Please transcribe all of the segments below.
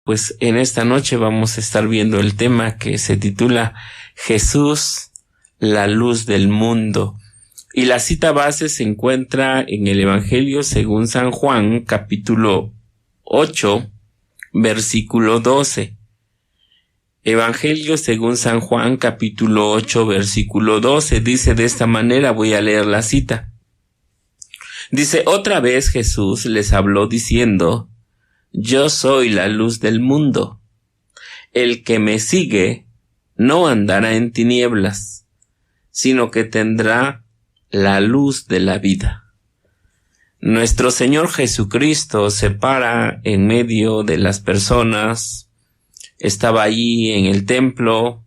Pues en esta noche vamos a estar viendo el tema que se titula Jesús, la luz del mundo. Y la cita base se encuentra en el Evangelio según San Juan, capítulo 8, versículo 12. Evangelio según San Juan, capítulo 8, versículo 12. Dice de esta manera, voy a leer la cita. Dice, otra vez Jesús les habló diciendo, yo soy la luz del mundo. El que me sigue no andará en tinieblas, sino que tendrá la luz de la vida. Nuestro Señor Jesucristo se para en medio de las personas, estaba allí en el templo,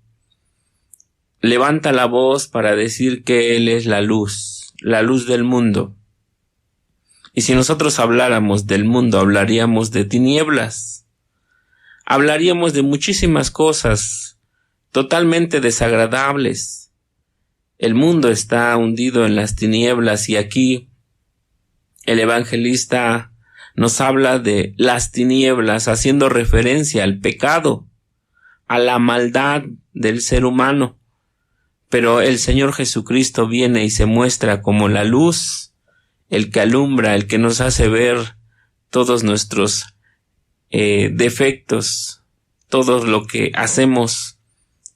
levanta la voz para decir que Él es la luz del mundo. Y si nosotros habláramos del mundo, hablaríamos de tinieblas, hablaríamos de muchísimas cosas totalmente desagradables. El mundo está hundido en las tinieblas y aquí el evangelista nos habla de las tinieblas, haciendo referencia al pecado, a la maldad del ser humano. Pero el Señor Jesucristo viene y se muestra como la luz, el que alumbra, el que nos hace ver todos nuestros defectos, todo lo que hacemos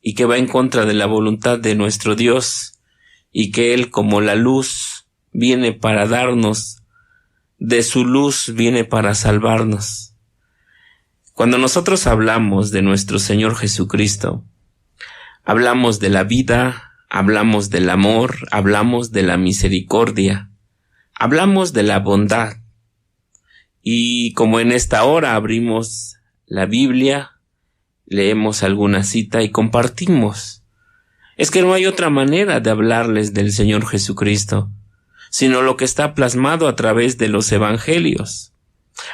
y que va en contra de la voluntad de nuestro Dios, y que Él como la luz viene para darnos, de su luz viene para salvarnos. Cuando nosotros hablamos de nuestro Señor Jesucristo, hablamos de la vida, hablamos del amor, hablamos de la misericordia, hablamos de la bondad. Y como en esta hora abrimos la Biblia, leemos alguna cita y compartimos. Es que no hay otra manera de hablarles del Señor Jesucristo, sino lo que está plasmado a través de los evangelios,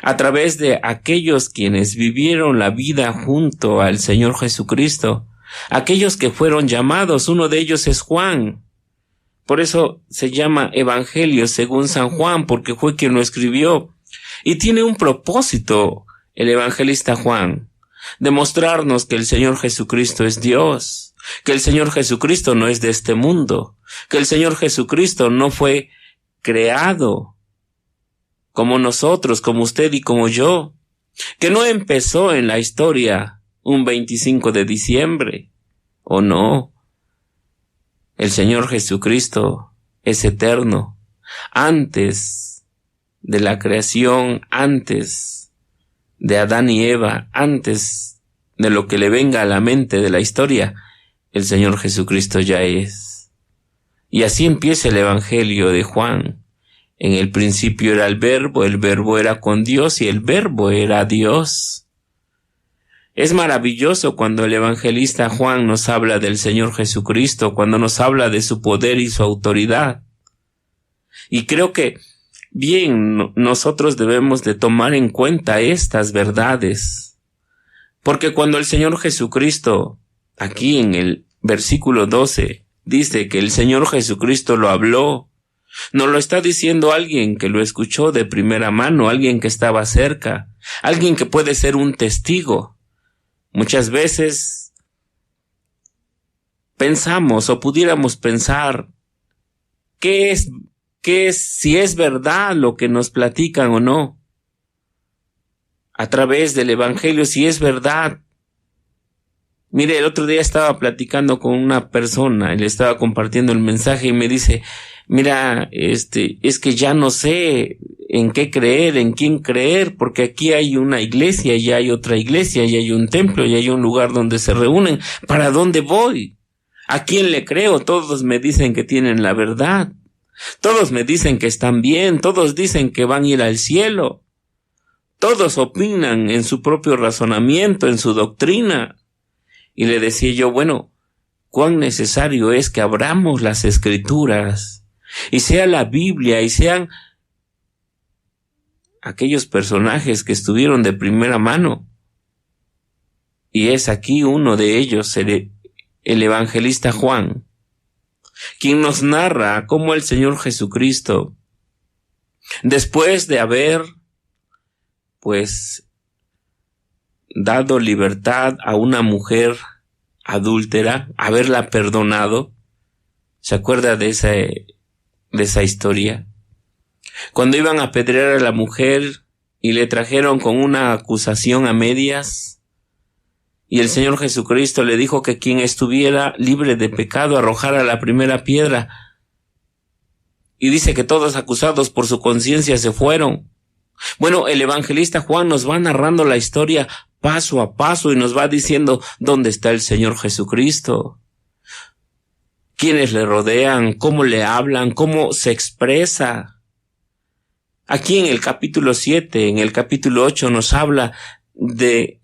a través de aquellos quienes vivieron la vida junto al Señor Jesucristo, aquellos que fueron llamados. Uno de ellos es Juan. Por eso se llama Evangelio según San Juan, porque fue quien lo escribió. Y tiene un propósito el evangelista Juan, demostrarnos que el Señor Jesucristo es Dios, que el Señor Jesucristo no es de este mundo, que el Señor Jesucristo no fue creado como nosotros, como usted y como yo, que no empezó en la historia un 25 de diciembre, ¿o no? El Señor Jesucristo es eterno. Antes de la creación, antes de Adán y Eva, antes de lo que le venga a la mente de la historia, el Señor Jesucristo ya es. Y así empieza el Evangelio de Juan. En el principio era el Verbo era con Dios y el Verbo era Dios. Es maravilloso cuando el evangelista Juan nos habla del Señor Jesucristo, cuando nos habla de su poder y su autoridad. Y creo que bien nosotros debemos de tomar en cuenta estas verdades, porque cuando el Señor Jesucristo, aquí en el versículo 12, dice que el Señor Jesucristo lo habló, nos lo está diciendo alguien que lo escuchó de primera mano, alguien que estaba cerca, alguien que puede ser un testigo. Muchas veces pensamos o pudiéramos pensar ¿qué es si es verdad lo que nos platican o no? A través del Evangelio, si es verdad. Mire, el otro día estaba platicando con una persona y le estaba compartiendo el mensaje y me dice, mira, es que ya no sé en qué creer, en quién creer, porque aquí hay una iglesia, y hay otra iglesia, y hay un templo, y hay un lugar donde se reúnen. ¿Para dónde voy? ¿A quién le creo? Todos me dicen que tienen la verdad. Todos me dicen que están bien. Todos dicen que van a ir al cielo. Todos opinan en su propio razonamiento, en su doctrina. Y le decía yo, bueno, cuán necesario es que abramos las Escrituras, y sea la Biblia, y sean aquellos personajes que estuvieron de primera mano. Y es aquí uno de ellos, el evangelista Juan, quien nos narra cómo el Señor Jesucristo, después de haber, dado libertad a una mujer adúltera, haberla perdonado. ¿Se acuerda de esa historia? Cuando iban a apedrear a la mujer y le trajeron con una acusación a medias, y el Señor Jesucristo le dijo que quien estuviera libre de pecado arrojara la primera piedra. Y dice que todos acusados por su conciencia se fueron. Bueno, el evangelista Juan nos va narrando la historia paso a paso y nos va diciendo dónde está el Señor Jesucristo, quiénes le rodean, cómo le hablan, cómo se expresa. Aquí en el capítulo 7, en el capítulo 8 nos habla de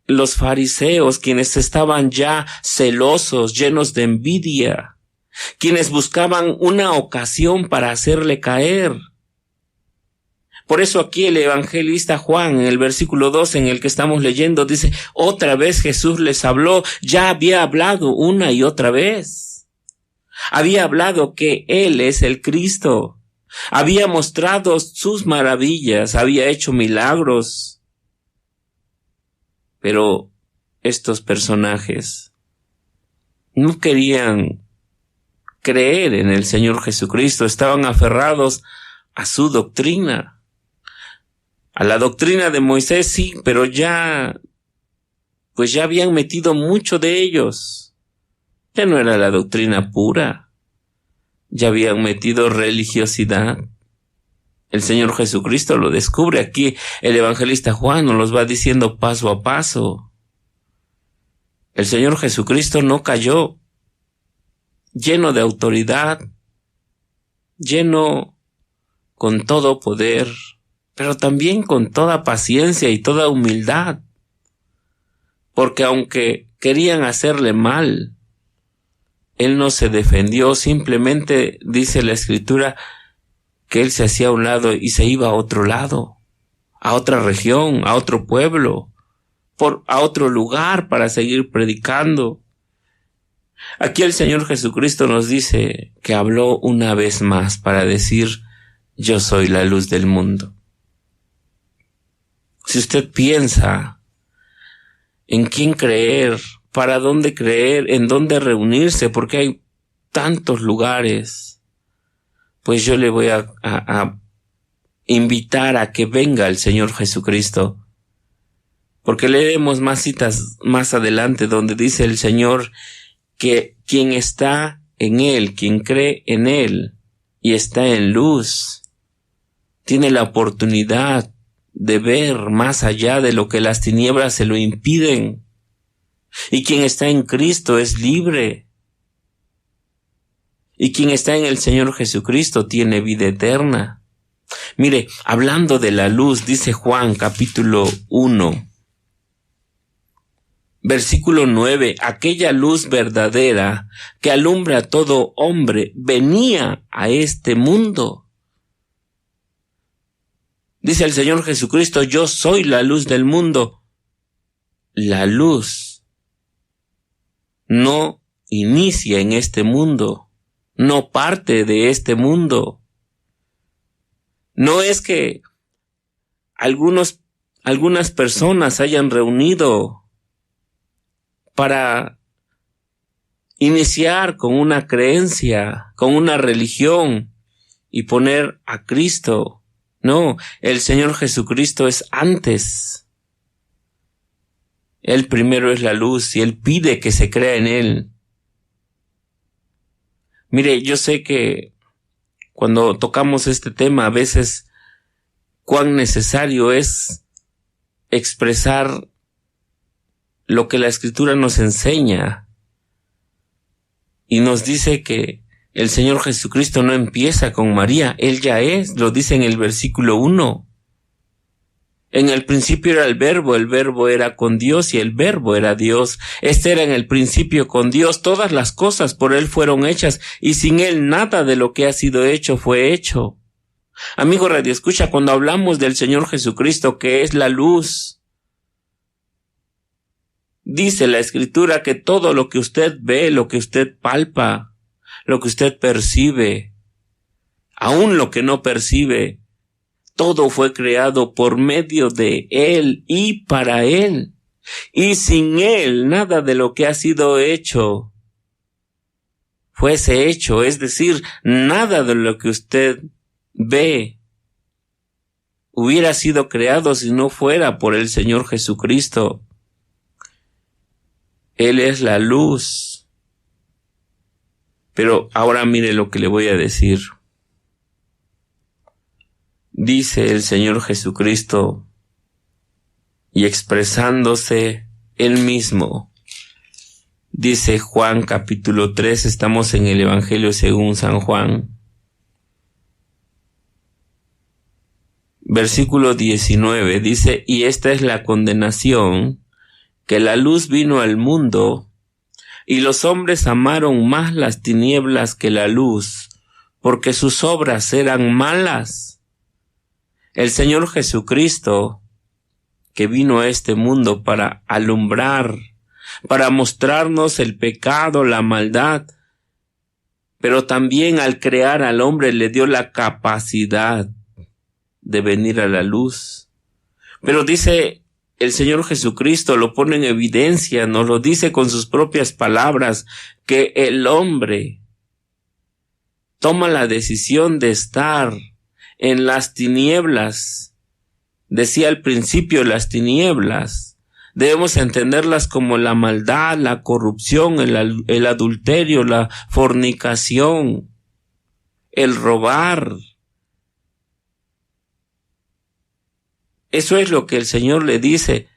los fariseos, quienes estaban ya celosos, llenos de envidia, quienes buscaban una ocasión para hacerle caer. Por eso aquí el evangelista Juan, en el versículo 2 en el que estamos leyendo, dice, otra vez Jesús les habló, ya había hablado una y otra vez. Había hablado que Él es el Cristo. Había mostrado sus maravillas, había hecho milagros. Pero estos personajes no querían creer en el Señor Jesucristo, estaban aferrados a su doctrina. A la doctrina de Moisés sí, pero ya habían metido mucho de ellos. Ya no era la doctrina pura. Ya habían metido religiosidad. El Señor Jesucristo lo descubre aquí. El evangelista Juan nos los va diciendo paso a paso. El Señor Jesucristo no cayó, lleno de autoridad, lleno con todo poder, pero también con toda paciencia y toda humildad. Porque aunque querían hacerle mal, Él no se defendió, simplemente dice la Escritura que Él se hacía a un lado y se iba a otro lado, a otra región, a otro pueblo, a otro lugar para seguir predicando. Aquí el Señor Jesucristo nos dice que habló una vez más para decir, yo soy la luz del mundo. Si usted piensa en quién creer, para dónde creer, en dónde reunirse, porque hay tantos lugares, pues yo le voy a invitar a que venga el Señor Jesucristo. Porque leemos más citas más adelante donde dice el Señor que quien está en Él, quien cree en Él y está en luz, tiene la oportunidad de ver más allá de lo que las tinieblas se lo impiden. Y quien está en Cristo es libre. Y quien está en el Señor Jesucristo tiene vida eterna. Mire, hablando de la luz, dice Juan capítulo 1, versículo 9, aquella luz verdadera que alumbra a todo hombre venía a este mundo. Dice el Señor Jesucristo, yo soy la luz del mundo. La luz no inicia en este mundo, no parte de este mundo. No es que algunas personas hayan reunido para iniciar con una creencia, con una religión y poner a Cristo. No, el Señor Jesucristo es antes. Él primero es la luz y Él pide que se crea en Él. Mire, yo sé que cuando tocamos este tema a veces cuán necesario es expresar lo que la Escritura nos enseña y nos dice que el Señor Jesucristo no empieza con María, Él ya es, lo dice en el versículo 1. En el principio era el verbo era con Dios y el verbo era Dios. Este era en el principio con Dios, todas las cosas por Él fueron hechas y sin Él nada de lo que ha sido hecho fue hecho. Amigo Radio Escucha, cuando hablamos del Señor Jesucristo que es la luz, dice la Escritura que todo lo que usted ve, lo que usted palpa, lo que usted percibe, aún lo que no percibe, todo fue creado por medio de Él y para Él. Y sin Él, nada de lo que ha sido hecho fuese hecho. Es decir, nada de lo que usted ve hubiera sido creado si no fuera por el Señor Jesucristo. Él es la luz. Pero ahora mire lo que le voy a decir. Dice el Señor Jesucristo, y expresándose Él mismo, dice Juan capítulo 3, estamos en el Evangelio según San Juan, versículo 19, dice, y esta es la condenación, que la luz vino al mundo, y los hombres amaron más las tinieblas que la luz, porque sus obras eran malas. El Señor Jesucristo, que vino a este mundo para alumbrar, para mostrarnos el pecado, la maldad, pero también al crear al hombre le dio la capacidad de venir a la luz. Pero dice el Señor Jesucristo, lo pone en evidencia, nos lo dice con sus propias palabras, que el hombre toma la decisión de estar en las tinieblas. Decía al principio, las tinieblas debemos entenderlas como la maldad, la corrupción, el adulterio, la fornicación, el robar. Eso es lo que el Señor le dice.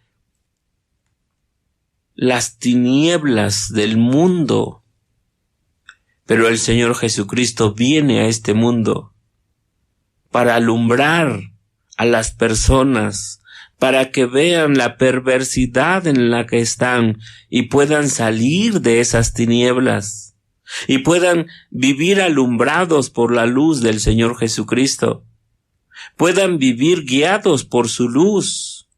Las tinieblas del mundo. Pero el Señor Jesucristo viene a este mundo para alumbrar a las personas, para que vean la perversidad en la que están y puedan salir de esas tinieblas y puedan vivir alumbrados por la luz del Señor Jesucristo, puedan vivir guiados por su luz,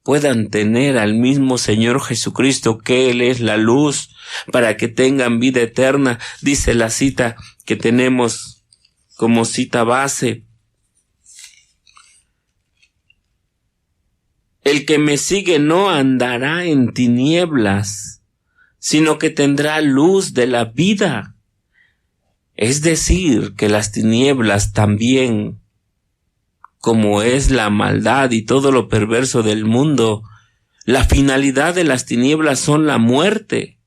puedan tener al mismo Señor Jesucristo, que Él es la luz, para que tengan vida eterna. Dice la cita que tenemos como cita base: el que me sigue no andará en tinieblas, sino que tendrá luz de la vida. Es decir, que las tinieblas también, como es la maldad y todo lo perverso del mundo, la finalidad de las tinieblas son la muerte.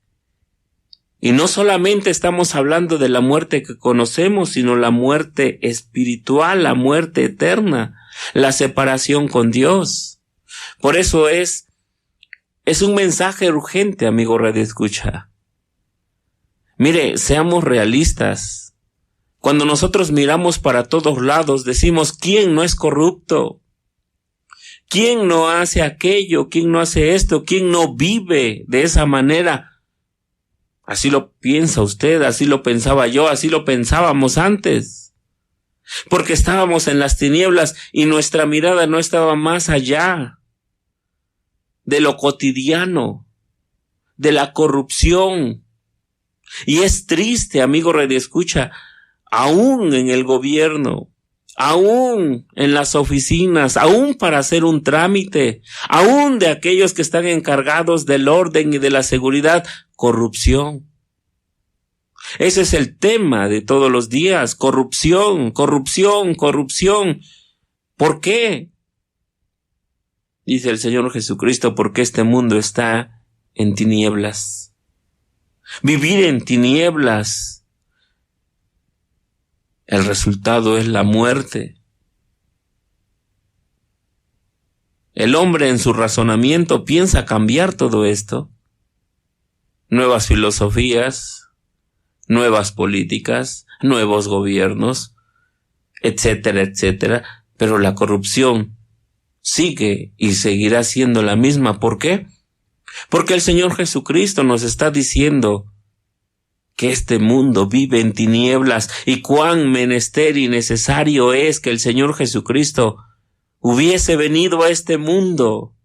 Y no solamente estamos hablando de la muerte que conocemos, sino la muerte espiritual, la muerte eterna, la separación con Dios. Por eso es un mensaje urgente, amigo Radio Escucha. Mire, seamos realistas. Cuando nosotros miramos para todos lados, decimos, ¿quién no es corrupto? ¿Quién no hace aquello? ¿Quién no hace esto? ¿Quién no vive de esa manera? Así lo piensa usted, así lo pensaba yo, así lo pensábamos antes. Porque estábamos en las tinieblas y nuestra mirada no estaba más allá de lo cotidiano, de la corrupción. Y es triste, amigo Radio Escucha, aún en el gobierno, aún en las oficinas, aún para hacer un trámite, aún de aquellos que están encargados del orden y de la seguridad, corrupción. Ese es el tema de todos los días: corrupción, corrupción, corrupción. ¿Por qué? Dice el Señor Jesucristo, porque este mundo está en tinieblas. Vivir en tinieblas, el resultado es la muerte. El hombre en su razonamiento piensa cambiar todo esto. Nuevas filosofías, nuevas políticas, nuevos gobiernos, etcétera, etcétera. Pero la corrupción sigue y seguirá siendo la misma. ¿Por qué? Porque el Señor Jesucristo nos está diciendo que este mundo vive en tinieblas y cuán menester y necesario es que el Señor Jesucristo hubiese venido a este mundo.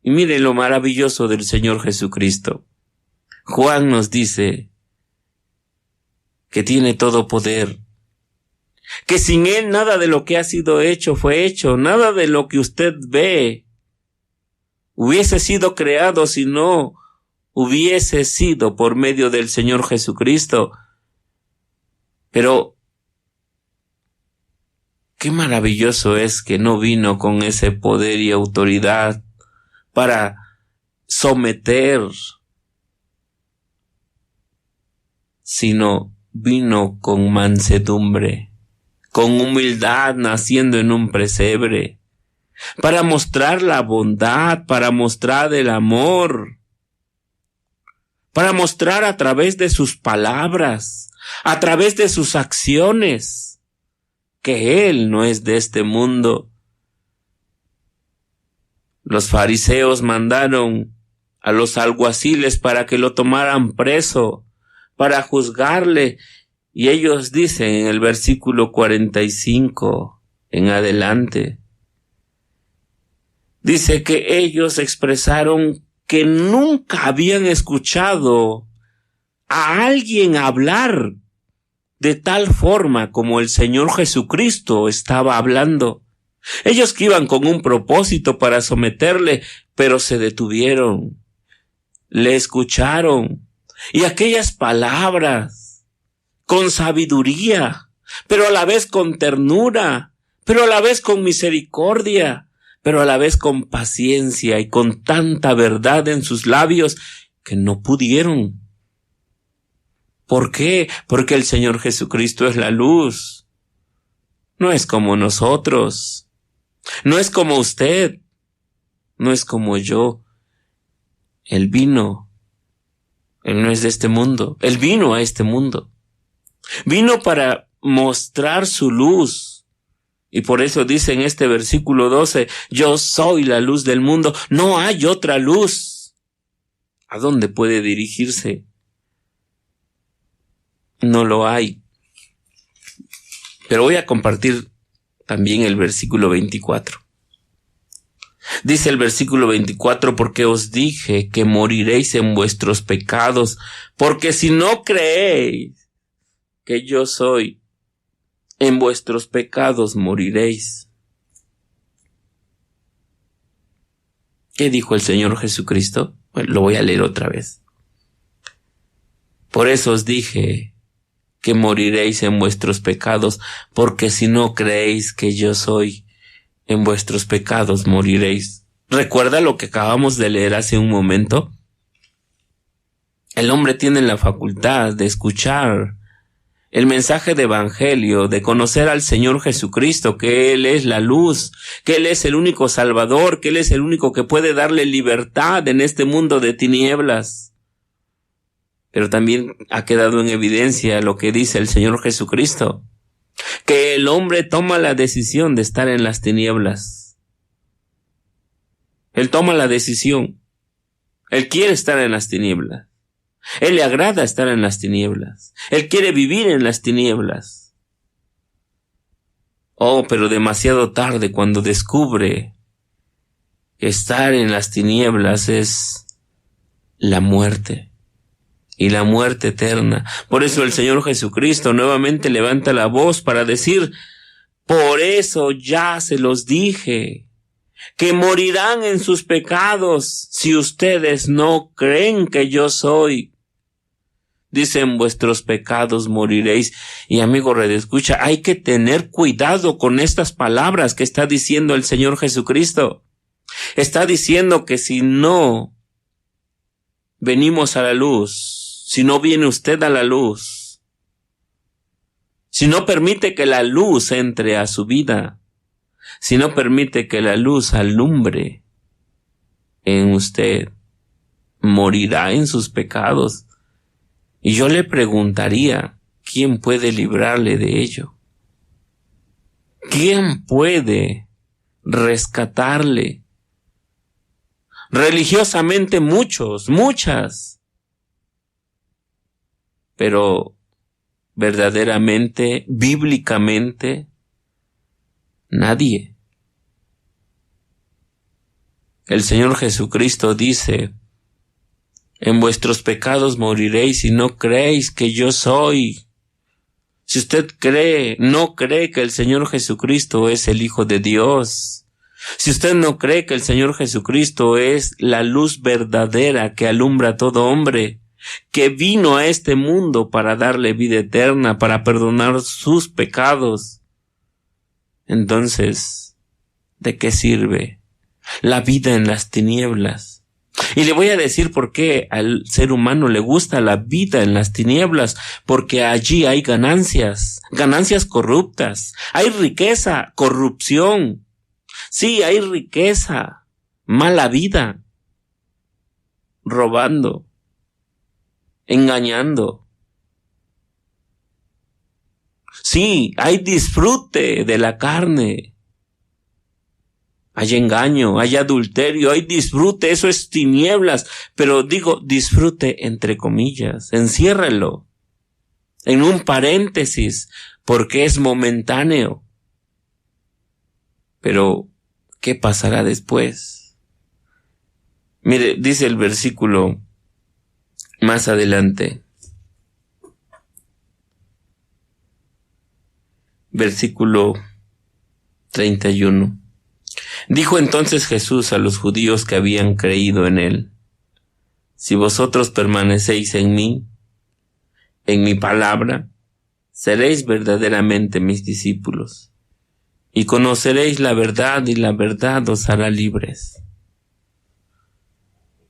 Y miren lo maravilloso del Señor Jesucristo. Juan nos dice que tiene todo poder, que sin Él nada de lo que ha sido hecho fue hecho, nada de lo que usted ve hubiese sido creado si no hubiese sido por medio del Señor Jesucristo. Pero qué maravilloso es que no vino con ese poder y autoridad para someter, sino vino con mansedumbre, con humildad, naciendo en un pesebre, para mostrar la bondad, para mostrar el amor, para mostrar a través de sus palabras, a través de sus acciones, que Él no es de este mundo. Los fariseos mandaron a los alguaciles para que lo tomaran preso, para juzgarle, y ellos dicen en el versículo 45 en adelante, dice que ellos expresaron que nunca habían escuchado a alguien hablar de tal forma como el Señor Jesucristo estaba hablando. Ellos que iban con un propósito para someterle, pero se detuvieron, le escucharon, y aquellas palabras con sabiduría, pero a la vez con ternura, pero a la vez con misericordia, pero a la vez con paciencia y con tanta verdad en sus labios que no pudieron. ¿Por qué? Porque el Señor Jesucristo es la luz. No es como nosotros. No es como usted. No es como yo. Él vino. Él no es de este mundo. Él vino a este mundo. Vino para mostrar su luz. Y por eso dice en este versículo 12, yo soy la luz del mundo. No hay otra luz. ¿A dónde puede dirigirse? No lo hay. Pero voy a compartir también el versículo 24. Dice el versículo 24, porque os dije que moriréis en vuestros pecados, porque si no creéis que yo soy, en vuestros pecados moriréis. ¿Qué dijo el Señor Jesucristo? Bueno, lo voy a leer otra vez. Por eso os dije que moriréis en vuestros pecados, porque si no creéis que yo soy, en vuestros pecados moriréis. ¿Recuerda lo que acabamos de leer hace un momento? El hombre tiene la facultad de escuchar el mensaje de evangelio, de conocer al Señor Jesucristo, que Él es la luz, que Él es el único Salvador, que Él es el único que puede darle libertad en este mundo de tinieblas. Pero también ha quedado en evidencia lo que dice el Señor Jesucristo, que el hombre toma la decisión de estar en las tinieblas. Él toma la decisión. Él quiere estar en las tinieblas. Él le agrada estar en las tinieblas. Él quiere vivir en las tinieblas. Oh, pero demasiado tarde cuando descubre que estar en las tinieblas es la muerte. Y la muerte eterna. Por eso el Señor Jesucristo nuevamente levanta la voz para decir, por eso ya se los dije, que morirán en sus pecados si ustedes no creen que yo soy. Dicen, vuestros pecados moriréis. Y amigo redescucha, hay que tener cuidado con estas palabras que está diciendo el Señor Jesucristo. Está diciendo que si no venimos a la luz, si no viene usted a la luz, si no permite que la luz entre a su vida, si no permite que la luz alumbre en usted, morirá en sus pecados. Y yo le preguntaría, ¿quién puede librarle de ello? ¿Quién puede rescatarle? Religiosamente muchas. Pero verdaderamente, bíblicamente, nadie. El Señor Jesucristo dice, en vuestros pecados moriréis si no creéis que yo soy. Si usted no cree que el Señor Jesucristo es el Hijo de Dios, Si usted no cree que el Señor Jesucristo es la luz verdadera que alumbra a todo hombre, que vino a este mundo para darle vida eterna, para perdonar sus pecados, entonces, ¿de qué sirve la vida en las tinieblas? Y le voy a decir por qué al ser humano le gusta la vida en las tinieblas, porque allí hay ganancias corruptas, hay riqueza, corrupción. Sí, hay riqueza, mala vida, robando, engañando. Sí, hay disfrute de la carne. Hay engaño, hay adulterio, hay disfrute, eso es tinieblas. Pero digo disfrute entre comillas, enciérralo en un paréntesis, porque es momentáneo. Pero, ¿qué pasará después? Mire, dice el versículo más adelante. Versículo 31. Dijo entonces Jesús a los judíos que habían creído en él: si vosotros permanecéis en mí, en mi palabra, seréis verdaderamente mis discípulos, y conoceréis la verdad, y la verdad os hará libres.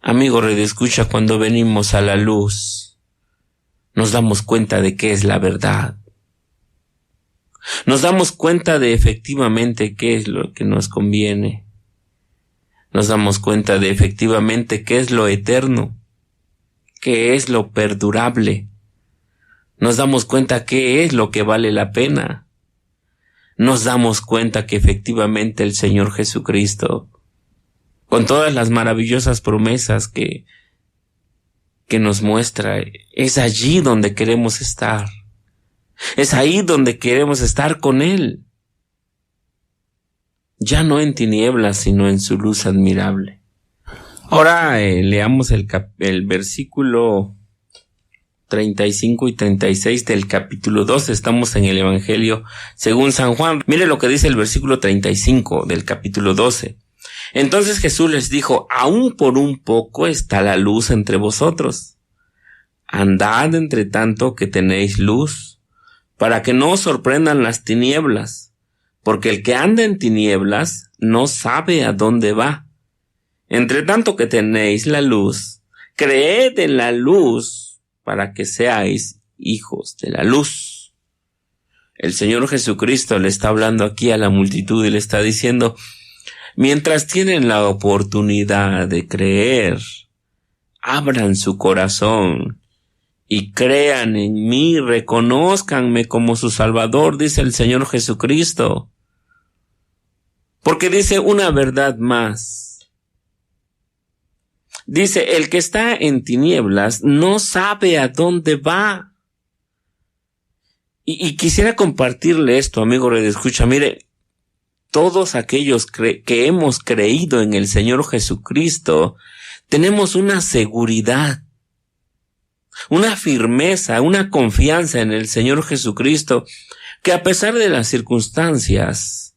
Amigo redescucha, cuando venimos a la luz, nos damos cuenta de qué es la verdad. Nos damos cuenta de efectivamente qué es lo que nos conviene. Nos damos cuenta de efectivamente qué es lo eterno, qué es lo perdurable. Nos damos cuenta qué es lo que vale la pena. Nos damos cuenta que efectivamente el Señor Jesucristo, con todas las maravillosas promesas que nos muestra, es allí donde queremos estar. Es ahí donde queremos estar con Él. Ya no en tinieblas, sino en su luz admirable. Ahora leamos el versículo 35 y 36 del capítulo 12. Estamos en el Evangelio según San Juan. Mire lo que dice el versículo 35 del capítulo 12. Entonces Jesús les dijo: aún por un poco está la luz entre vosotros. Andad entre tanto que tenéis luz, para que no os sorprendan las tinieblas, porque el que anda en tinieblas no sabe a dónde va. Entre tanto que tenéis la luz, creed en la luz, para que seáis hijos de la luz. El Señor Jesucristo le está hablando aquí a la multitud y le está diciendo: mientras tienen la oportunidad de creer, abran su corazón y crean en mí, reconózcanme como su Salvador, dice el Señor Jesucristo. Porque dice una verdad más. Dice: el que está en tinieblas no sabe a dónde va. Y quisiera compartirle esto, amigo redescucha. Mire, todos aquellos que hemos creído en el Señor Jesucristo, tenemos una seguridad, una firmeza, una confianza en el Señor Jesucristo, que a pesar de las circunstancias,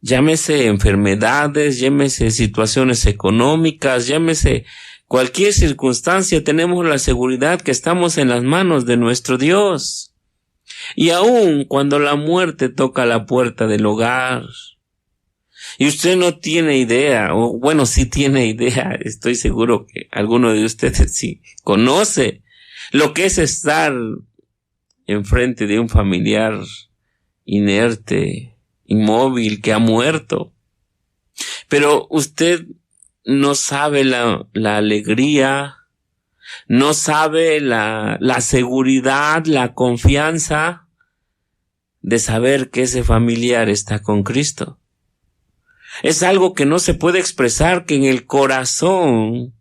llámese enfermedades, llámese situaciones económicas, llámese cualquier circunstancia, tenemos la seguridad que estamos en las manos de nuestro Dios. Y aun cuando la muerte toca la puerta del hogar, y usted no tiene idea, o bueno, sí tiene idea, estoy seguro que alguno de ustedes sí conoce lo que es estar enfrente de un familiar inerte, inmóvil, que ha muerto. Pero usted no sabe la alegría, no sabe la seguridad, la confianza de saber que ese familiar está con Cristo. Es algo que no se puede expresar, que en el corazón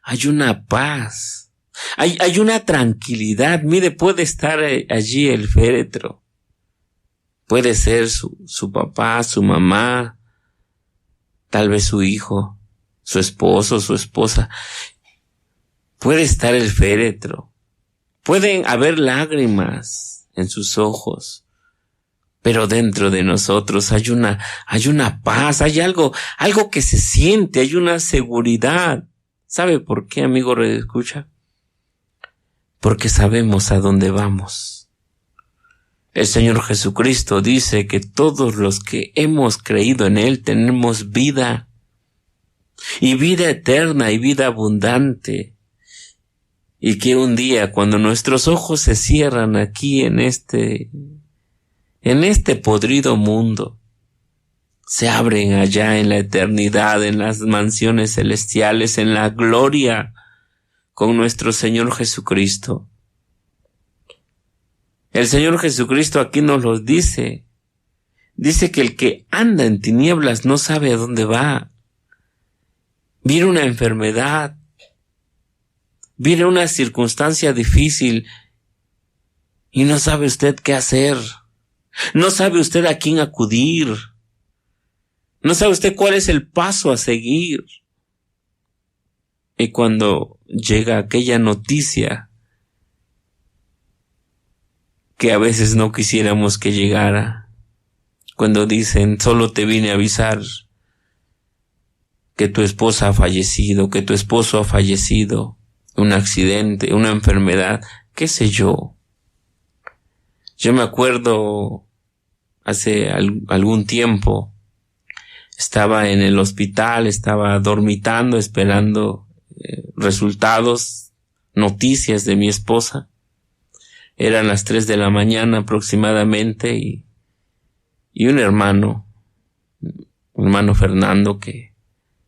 hay una paz. Hay una tranquilidad. Mire, puede estar allí el féretro. Puede ser su papá, su mamá, tal vez su hijo, su esposo, su esposa. Puede estar el féretro. Pueden haber lágrimas en sus ojos. pero dentro de nosotros hay una paz, hay algo que se siente, hay una seguridad. ¿Sabe por qué, amigo redescucha? Porque sabemos a dónde vamos. El Señor Jesucristo dice que todos los que hemos creído en Él tenemos vida, y vida eterna y vida abundante, y que un día, cuando nuestros ojos se cierran aquí en este podrido mundo, se abren allá en la eternidad, en las mansiones celestiales, en la gloria con nuestro Señor Jesucristo. El Señor Jesucristo aquí nos lo dice. Dice que el que anda en tinieblas no sabe a dónde va. Viene una enfermedad, viene una circunstancia difícil y no sabe usted qué hacer. No sabe usted a quién acudir. No sabe usted cuál es el paso a seguir. Y cuando llega aquella noticia que a veces no quisiéramos que llegara, cuando dicen, solo te vine a avisar que tu esposa ha fallecido, que tu esposo ha fallecido, un accidente, una enfermedad, qué sé yo. Yo me acuerdo hace algún tiempo, estaba en el hospital, estaba dormitando, esperando resultados, noticias de mi esposa. Eran las 3 de la mañana aproximadamente y un hermano Fernando, que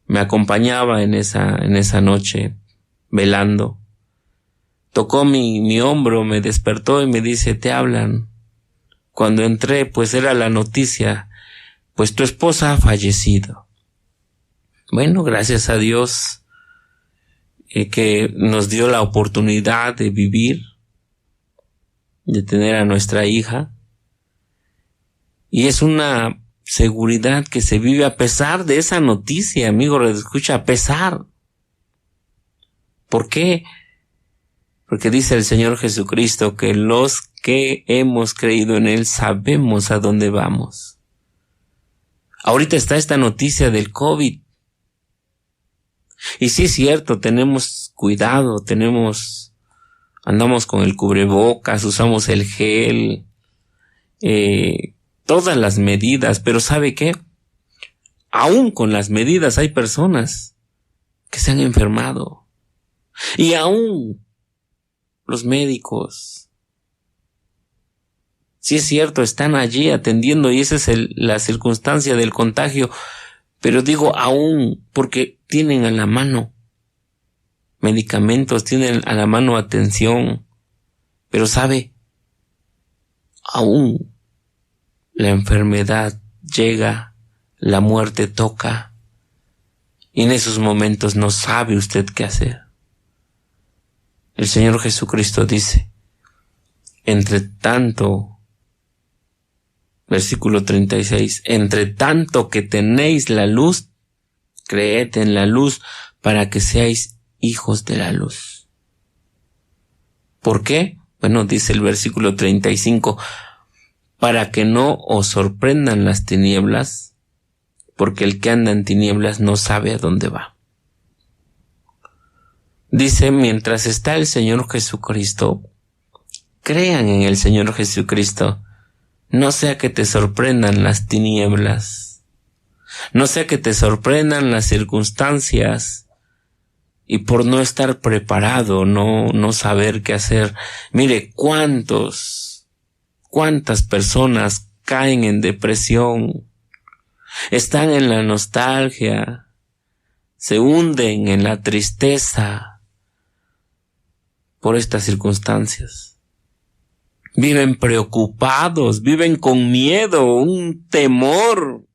me acompañaba en esa noche velando, tocó mi hombro, me despertó y me dice, te hablan. Cuando entré, pues era la noticia, pues tu esposa ha fallecido. Bueno, gracias a Dios que nos dio la oportunidad de vivir, de tener a nuestra hija, y es una seguridad que se vive a pesar de esa noticia, amigo, escucha, a pesar. ¿Por qué? Porque dice el Señor Jesucristo que los que hemos creído en Él sabemos a dónde vamos. Ahorita está esta noticia del COVID. Y sí es cierto, tenemos cuidado, andamos con el cubrebocas, usamos el gel, todas las medidas, pero ¿sabe qué? Aún con las medidas hay personas que se han enfermado. Y aún los médicos, sí es cierto, están allí atendiendo y esa es la circunstancia del contagio, pero digo aún porque tienen a la mano medicamentos, tienen a la mano atención, pero sabe, aún la enfermedad llega, la muerte toca, y en esos momentos no sabe usted qué hacer. El Señor Jesucristo dice, entre tanto, versículo 36, entre tanto que tenéis la luz, creed en la luz para que seáis hijos de la luz. ¿Por qué? Bueno, dice el versículo 35, para que no os sorprendan las tinieblas, porque el que anda en tinieblas no sabe a dónde va. Dice, mientras está el Señor Jesucristo, crean en el Señor Jesucristo, no sea que te sorprendan las tinieblas, no sea que te sorprendan las circunstancias, y por no estar preparado, no saber qué hacer. Mire, cuántas personas caen en depresión, están en la nostalgia, se hunden en la tristeza por estas circunstancias. Viven preocupados, viven con miedo, un temor.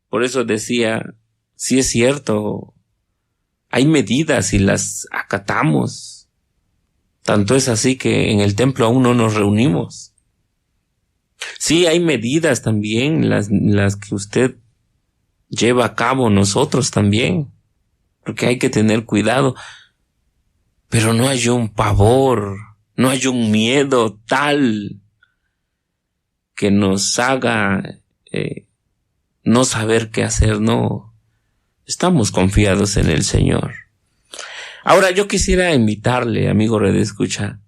Por eso decía, sí es cierto, hay medidas y las acatamos. Tanto es así que en el templo aún no nos reunimos. Sí, hay medidas también, las que usted lleva a cabo, nosotros también, porque hay que tener cuidado. Pero no hay un pavor, no hay un miedo tal que nos haga no saber qué hacer, no. Estamos confiados en el Señor. Ahora yo quisiera invitarle, amigo redescucha,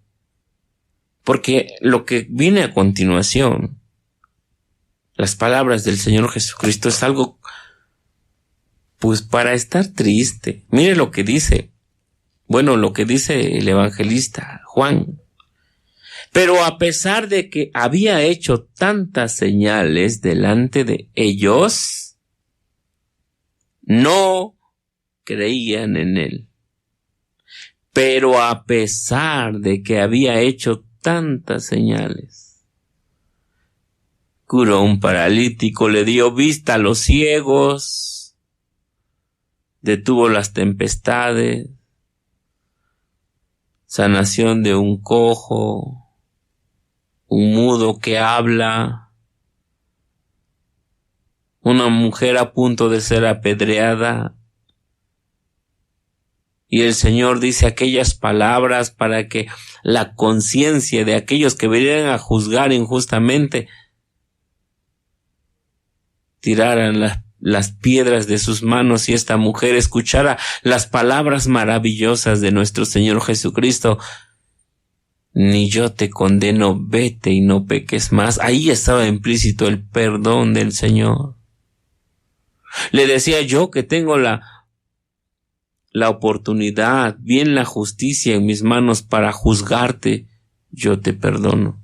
porque lo que viene a continuación, las palabras del Señor Jesucristo, es algo, pues, para estar triste. Mire lo que dice, lo que dice el evangelista Juan. Pero a pesar de que había hecho tantas señales delante de ellos, no creían en él. Pero a pesar de que había hecho tantas señales, curó a un paralítico, le dio vista a los ciegos, detuvo las tempestades, sanación de un cojo, un mudo que habla, una mujer a punto de ser apedreada, y el Señor dice aquellas palabras para que la conciencia de aquellos que vinieran a juzgar injustamente tiraran las piedras de sus manos y esta mujer escuchara las palabras maravillosas de nuestro Señor Jesucristo. Ni yo te condeno, vete y no peques más. Ahí estaba implícito el perdón del Señor. Le decía yo que tengo la oportunidad, bien la justicia en mis manos para juzgarte, yo te perdono.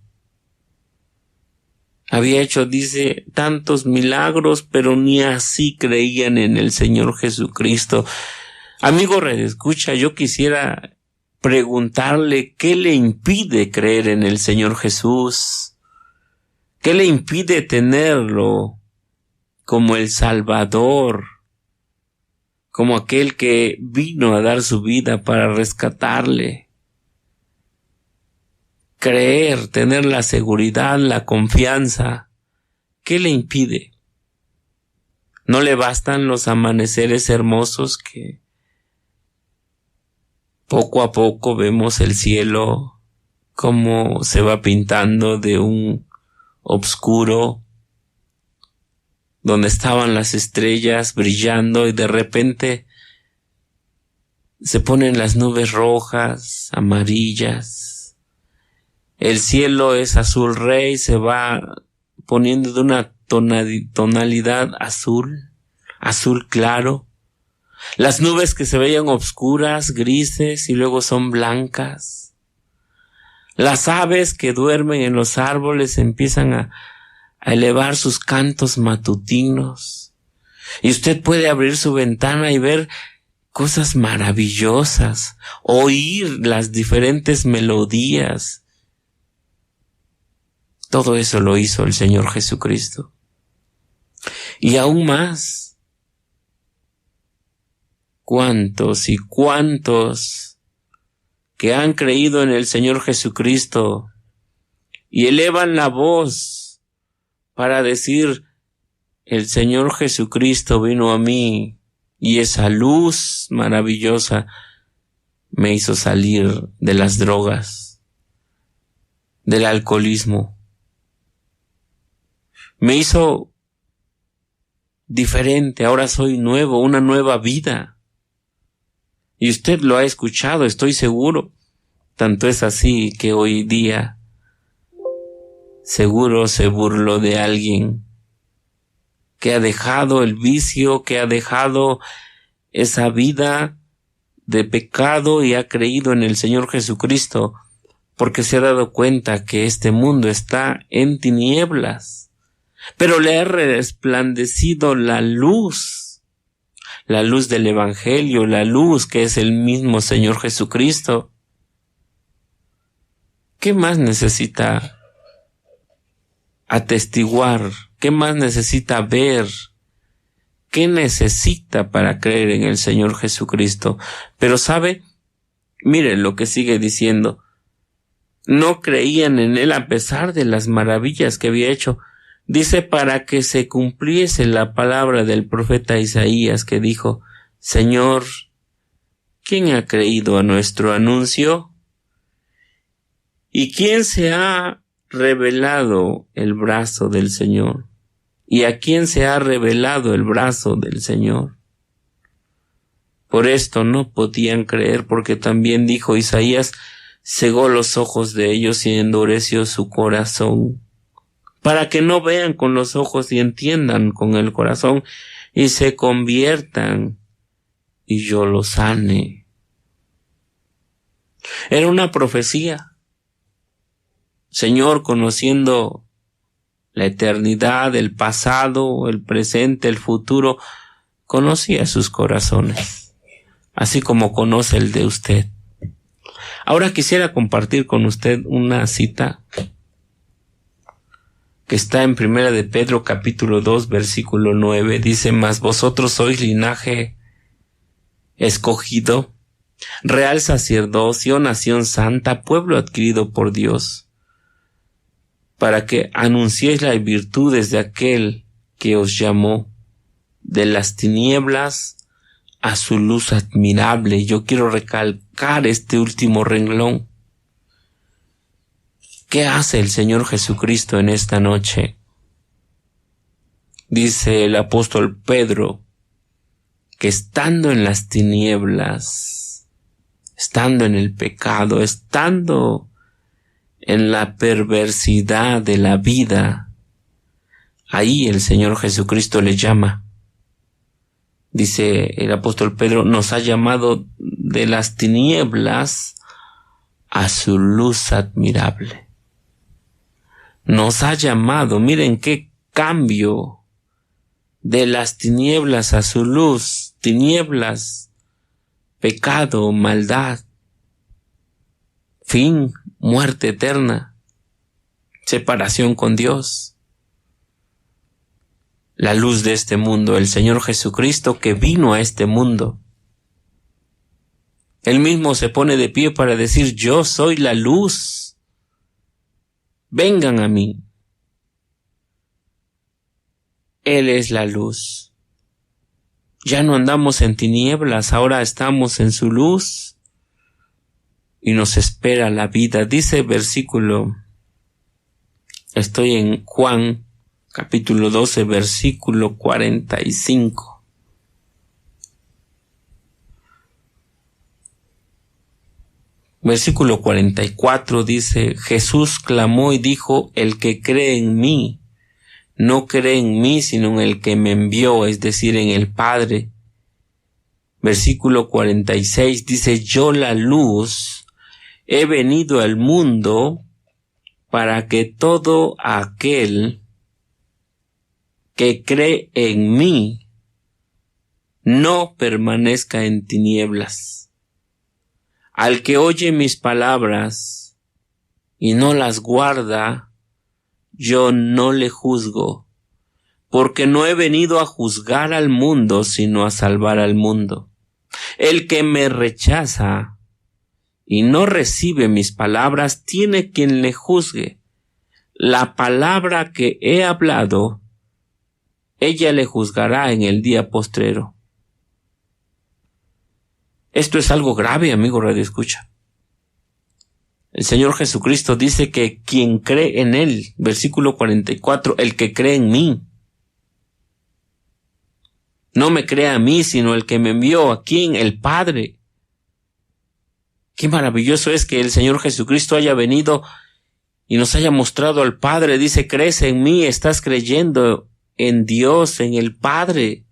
Había hecho, dice, tantos milagros, pero ni así creían en el Señor Jesucristo. Amigo redescucha, yo quisiera preguntarle qué le impide creer en el Señor Jesús, qué le impide tenerlo como el Salvador, como aquel que vino a dar su vida para rescatarle. Creer, tener la seguridad, la confianza, ¿qué le impide? ¿No le bastan los amaneceres hermosos que poco a poco vemos el cielo como se va pintando de un oscuro, donde estaban las estrellas brillando y de repente se ponen las nubes rojas, amarillas, el cielo es azul rey, se va poniendo de una tonalidad azul claro, las nubes que se veían oscuras, grises y luego son blancas, las aves que duermen en los árboles empiezan a elevar sus cantos matutinos, y usted puede abrir su ventana y ver cosas maravillosas, oír las diferentes melodías. Todo eso lo hizo el Señor Jesucristo. Y aún más, ¿cuántos y cuántos que han creído en el Señor Jesucristo y elevan la voz para decir, el Señor Jesucristo vino a mí y esa luz maravillosa me hizo salir de las drogas, del alcoholismo, me hizo diferente, ahora soy nuevo, una nueva vida? Y usted lo ha escuchado, estoy seguro. Tanto es así que hoy día seguro se burló de alguien que ha dejado el vicio, que ha dejado esa vida de pecado y ha creído en el Señor Jesucristo, porque se ha dado cuenta que este mundo está en tinieblas, pero le ha resplandecido la luz del Evangelio, la luz que es el mismo Señor Jesucristo. ¿Qué más necesita atestiguar? ¿Qué más necesita ver? ¿Qué necesita para creer en el Señor Jesucristo? Pero ¿sabe? Mire lo que sigue diciendo. No creían en Él a pesar de las maravillas que había hecho. Dice, para que se cumpliese la palabra del profeta Isaías que dijo, Señor, ¿quién ha creído a nuestro anuncio? ¿Y quién se ha revelado el brazo del Señor? ¿Y a quién se ha revelado el brazo del Señor? Por esto no podían creer, porque también dijo Isaías, cegó los ojos de ellos y endureció su corazón, para que no vean con los ojos y entiendan con el corazón y se conviertan y yo los sane. Era una profecía. Señor, conociendo la eternidad, el pasado, el presente, el futuro, conocía sus corazones, así como conoce el de usted. Ahora quisiera compartir con usted una cita que está en Primera de Pedro capítulo 2 versículo 9. Dice, mas vosotros sois linaje escogido, real sacerdocio, nación santa, pueblo adquirido por Dios, para que anunciéis las virtudes de aquel que os llamó de las tinieblas a su luz admirable. Yo quiero recalcar este último renglón. ¿Qué hace el Señor Jesucristo en esta noche? Dice el apóstol Pedro que estando en las tinieblas, estando en el pecado, estando en la perversidad de la vida, ahí el Señor Jesucristo le llama. Dice el apóstol Pedro, nos ha llamado de las tinieblas a su luz admirable. Nos ha llamado, miren qué cambio, de las tinieblas a su luz, tinieblas, pecado, maldad, fin, muerte eterna, separación con Dios. La luz de este mundo, el Señor Jesucristo que vino a este mundo. Él mismo se pone de pie para decir, yo soy la luz. Vengan a mí. Él es la luz. Ya no andamos en tinieblas, ahora estamos en su luz y nos espera la vida. Dice versículo, estoy en Juan capítulo 12, versículo 45. Versículo 44 dice, Jesús clamó y dijo, el que cree en mí, no cree en mí, sino en el que me envió, es decir, en el Padre. Versículo 46 dice, yo la luz he venido al mundo para que todo aquel que cree en mí no permanezca en tinieblas. Al que oye mis palabras y no las guarda, yo no le juzgo, porque no he venido a juzgar al mundo, sino a salvar al mundo. El que me rechaza y no recibe mis palabras, tiene quien le juzgue. La palabra que he hablado, ella le juzgará en el día postrero. Esto es algo grave, amigo Radio Escucha. El Señor Jesucristo dice que quien cree en Él, versículo 44, el que cree en mí, no me cree a mí, sino el que me envió, ¿a quién? El Padre. Qué maravilloso es que el Señor Jesucristo haya venido y nos haya mostrado al Padre. Dice, crees en mí, estás creyendo en Dios, en el Padre.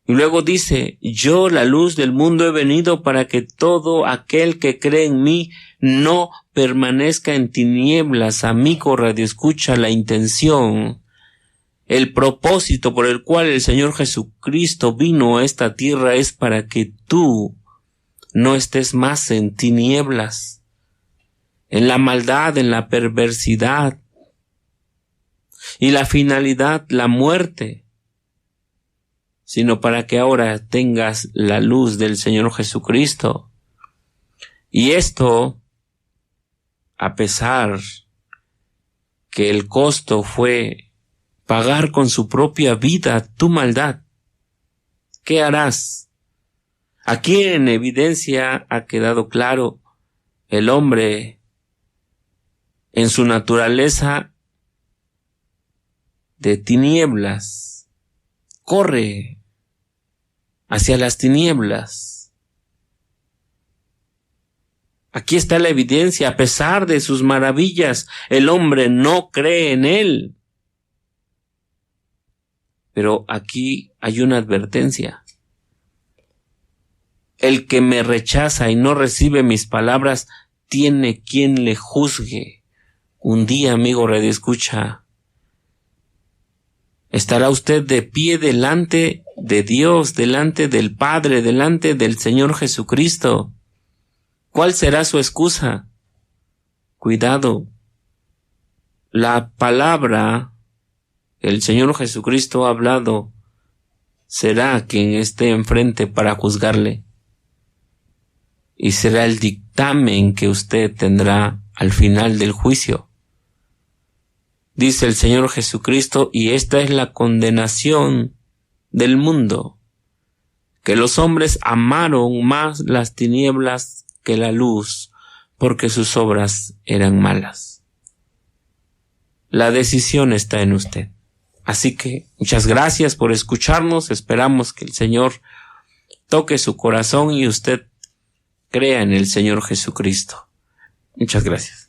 Y luego dice, yo, la luz del mundo, he venido para que todo aquel que cree en mí no permanezca en tinieblas. Amigo Radio Escucha, la intención, el propósito por el cual el Señor Jesucristo vino a esta tierra es para que tú no estés más en tinieblas, en la maldad, en la perversidad, y la finalidad, la muerte, sino para que ahora tengas la luz del Señor Jesucristo. Y esto, a pesar que el costo fue pagar con su propia vida tu maldad. ¿Qué harás? Aquí en evidencia ha quedado claro, el hombre en su naturaleza de tinieblas, corre hacia las tinieblas. Aquí está la evidencia. A pesar de sus maravillas, el hombre no cree en él. Pero aquí hay una advertencia. El que me rechaza y no recibe mis palabras, tiene quien le juzgue. Un día, amigo radioescucha, estará usted de pie delante de Dios, delante del Padre, delante del Señor Jesucristo. ¿Cuál será su excusa? Cuidado. La palabra que el Señor Jesucristo ha hablado será quien esté enfrente para juzgarle. Y será el dictamen que usted tendrá al final del juicio. Dice el Señor Jesucristo, y esta es la condenación del mundo, que los hombres amaron más las tinieblas que la luz, porque sus obras eran malas. La decisión está en usted. Así que muchas gracias por escucharnos. Esperamos que el Señor toque su corazón y usted crea en el Señor Jesucristo. Muchas gracias.